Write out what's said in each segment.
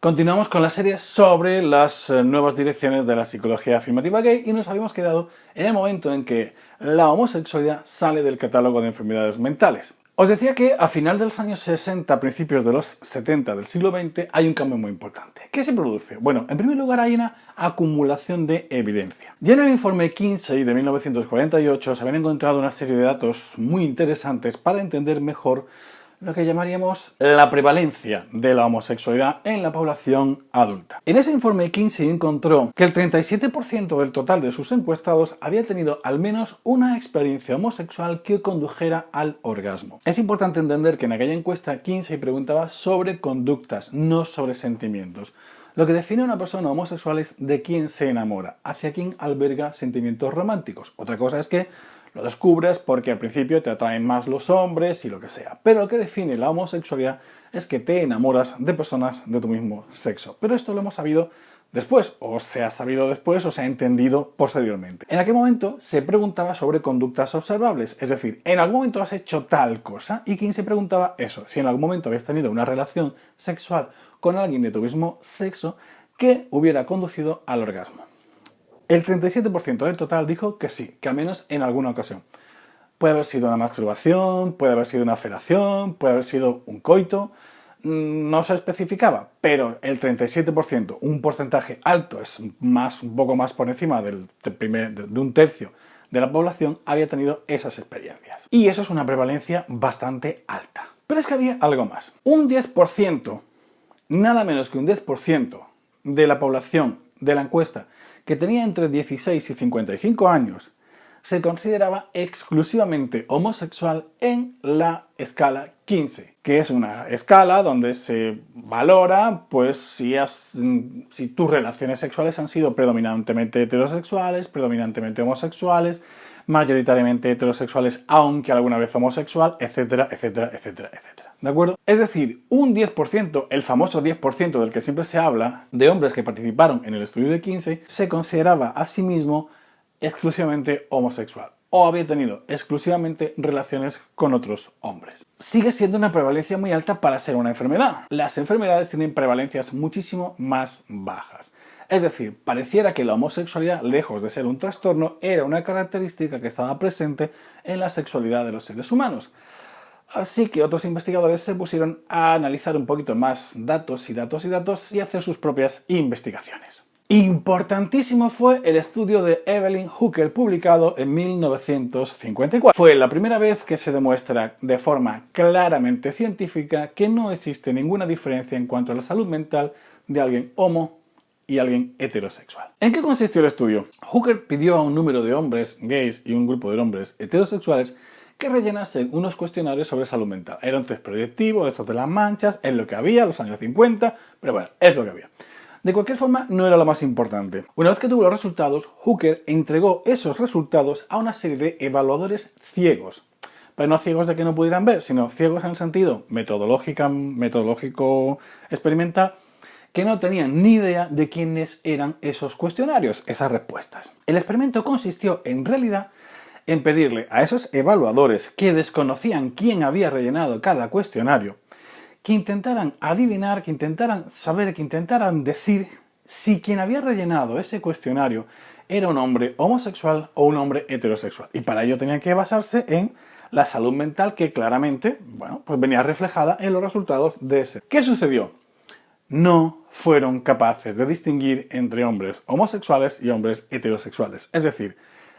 Continuamos con la serie sobre las nuevas direcciones de la psicología afirmativa gay y nos habíamos quedado en el momento en que la homosexualidad sale del catálogo de enfermedades mentales. Os decía que a final de los años 60, principios de los 70 del siglo XX, hay un cambio muy importante. ¿Qué se produce? Bueno, en primer lugar hay una acumulación de evidencia. Ya en el informe Kinsey de 1948 se habían encontrado una serie de datos muy interesantes para entender mejor lo que llamaríamos la prevalencia de la homosexualidad en la población adulta. En ese informe Kinsey encontró que el 37% del total de sus encuestados había tenido al menos una experiencia homosexual que condujera al orgasmo. Es importante entender que en aquella encuesta Kinsey preguntaba sobre conductas, no sobre sentimientos. Lo que define a una persona homosexual es de quién se enamora, hacia quién alberga sentimientos románticos. Otra cosa es que lo descubres porque al principio te atraen más los hombres y lo que sea. Pero lo que define la homosexualidad es que te enamoras de personas de tu mismo sexo. Pero esto lo hemos sabido después, o se ha sabido después, o se ha entendido posteriormente. En aquel momento se preguntaba sobre conductas observables, es decir, ¿en algún momento has hecho tal cosa? Y quien se preguntaba eso, si en algún momento habías tenido una relación sexual con alguien de tu mismo sexo que hubiera conducido al orgasmo. El 37% del total dijo que sí, que al menos en alguna ocasión. Puede haber sido una masturbación, puede haber sido una felación, puede haber sido un coito, no se especificaba, pero el 37%, un porcentaje alto, es un poco más por encima de un tercio de la población, había tenido esas experiencias. Y eso es una prevalencia bastante alta. Pero es que había algo más. Un 10%, nada menos que un 10% de la población de la encuesta que tenía entre 16 y 55 años, se consideraba exclusivamente homosexual en la escala Kinsey, que es una escala donde se valora pues si tus relaciones sexuales han sido predominantemente heterosexuales, predominantemente homosexuales, mayoritariamente heterosexuales, aunque alguna vez homosexual, etcétera, etcétera, etcétera, etcétera. ¿De acuerdo? Es decir, un 10%, el famoso 10% del que siempre se habla, de hombres que participaron en el estudio de Kinsey, se consideraba a sí mismo exclusivamente homosexual o había tenido exclusivamente relaciones con otros hombres. Sigue siendo una prevalencia muy alta para ser una enfermedad. Las enfermedades tienen prevalencias muchísimo más bajas. Es decir, pareciera que la homosexualidad, lejos de ser un trastorno, era una característica que estaba presente en la sexualidad de los seres humanos. Así que otros investigadores se pusieron a analizar un poquito más datos y hacer sus propias investigaciones. Importantísimo fue el estudio de Evelyn Hooker publicado en 1954. Fue la primera vez que se demuestra de forma claramente científica que no existe ninguna diferencia en cuanto a la salud mental de alguien homo y alguien heterosexual. ¿En qué consistió el estudio? Hooker pidió a un número de hombres gays y un grupo de hombres heterosexuales que rellenasen unos cuestionarios sobre salud mental. Era un test predictivo, esto de las manchas, es lo que había en los años 50, pero bueno, es lo que había. De cualquier forma, no era lo más importante. Una vez que tuvo los resultados, Hooker entregó esos resultados a una serie de evaluadores ciegos. Pero no ciegos de que no pudieran ver, sino ciegos en el sentido metodológico experimental, que no tenían ni idea de quiénes eran esos cuestionarios, esas respuestas. El experimento consistió, en realidad, en pedirle a esos evaluadores que desconocían quién había rellenado cada cuestionario, que intentaran adivinar, que intentaran saber, que intentaran decir si quien había rellenado ese cuestionario era un hombre homosexual o un hombre heterosexual. Y para ello tenían que basarse en la salud mental que claramente, pues venía reflejada en los resultados de ese. ¿Qué sucedió? No fueron capaces de distinguir entre hombres homosexuales y hombres heterosexuales. Es decir,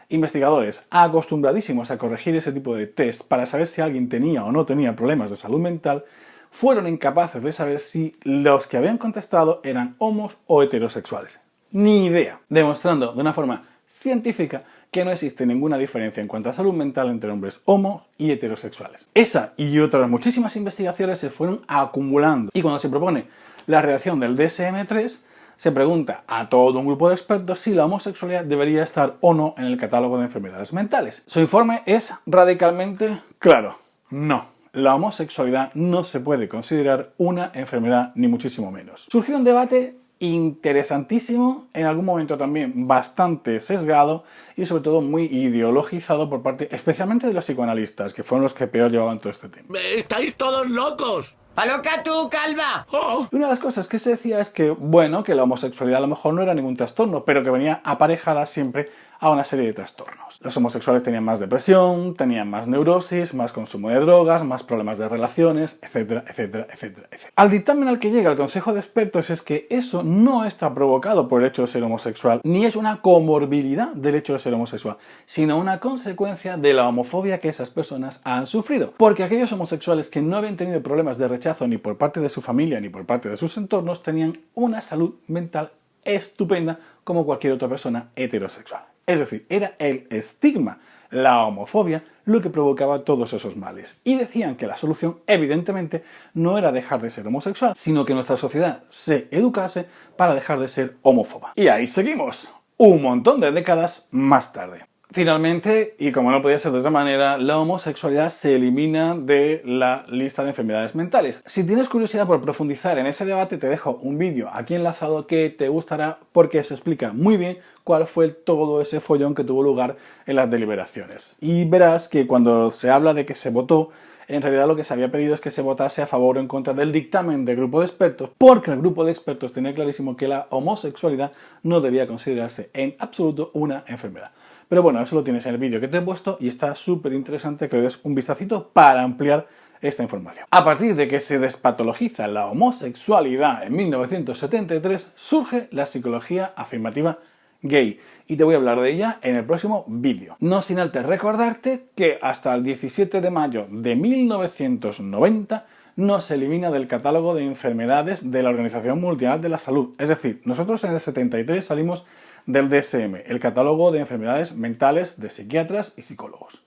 investigadores acostumbradísimos a corregir ese tipo de test para saber si alguien tenía o no tenía problemas de salud mental, fueron incapaces de saber si los que habían contestado eran homos o heterosexuales. Ni idea, demostrando de una forma científica que no existe ninguna diferencia en cuanto a salud mental entre hombres homo y heterosexuales. Esa y otras muchísimas investigaciones se fueron acumulando y cuando se propone la redacción del DSM-3 se pregunta a todo un grupo de expertos si la homosexualidad debería estar o no en el catálogo de enfermedades mentales. Su informe es radicalmente claro: no. La homosexualidad no se puede considerar una enfermedad, ni muchísimo menos. Surgió un debate interesantísimo, en algún momento también bastante sesgado y sobre todo muy ideologizado por parte especialmente de los psicoanalistas, que fueron los que peor llevaban todo este tema. ¡Estáis todos locos! ¡Paloca tú, calva! Y una de las cosas que se decía es que, bueno, que la homosexualidad a lo mejor no era ningún trastorno, pero que venía aparejada siempre a una serie de trastornos. Los homosexuales tenían más depresión, tenían más neurosis, más consumo de drogas, más problemas de relaciones, etcétera, etcétera, etcétera, etcétera. Al dictamen al que llega el Consejo de Expertos es que eso no está provocado por el hecho de ser homosexual, ni es una comorbilidad del hecho de ser homosexual, sino una consecuencia de la homofobia que esas personas han sufrido. Porque aquellos homosexuales que no habían tenido problemas de rechazo ni por parte de su familia ni por parte de sus entornos tenían una salud mental estupenda como cualquier otra persona heterosexual. Es decir, era el estigma, la homofobia, lo que provocaba todos esos males. Y decían que la solución, evidentemente, no era dejar de ser homosexual, sino que nuestra sociedad se educase para dejar de ser homófoba. Y ahí seguimos, un montón de décadas más tarde. Finalmente, y como no podía ser de otra manera, la homosexualidad se elimina de la lista de enfermedades mentales. Si tienes curiosidad por profundizar en ese debate, te dejo un vídeo aquí enlazado que te gustará porque se explica muy bien cuál fue todo ese follón que tuvo lugar en las deliberaciones. Y verás que cuando se habla de que se votó, en realidad lo que se había pedido es que se votase a favor o en contra del dictamen del grupo de expertos, porque el grupo de expertos tenía clarísimo que la homosexualidad no debía considerarse en absoluto una enfermedad. Pero bueno, eso lo tienes en el vídeo que te he puesto y está súper interesante que le des un vistacito para ampliar esta información. A partir de que se despatologiza la homosexualidad en 1973, surge la psicología afirmativa gay, y te voy a hablar de ella en el próximo vídeo. No sin antes recordarte que hasta el 17 de mayo de 1990 no se elimina del catálogo de enfermedades de la Organización Mundial de la Salud. Es decir, nosotros en el 73 salimos del DSM, el catálogo de enfermedades mentales de psiquiatras y psicólogos.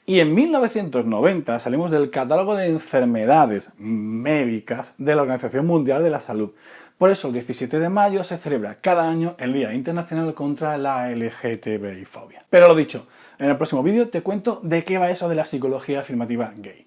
Y en 1990 salimos del catálogo de enfermedades médicas de la Organización Mundial de la Salud. Por eso el 17 de mayo se celebra cada año el Día Internacional contra la LGTBI-fobia. Pero lo dicho, en el próximo vídeo te cuento de qué va eso de la psicología afirmativa gay.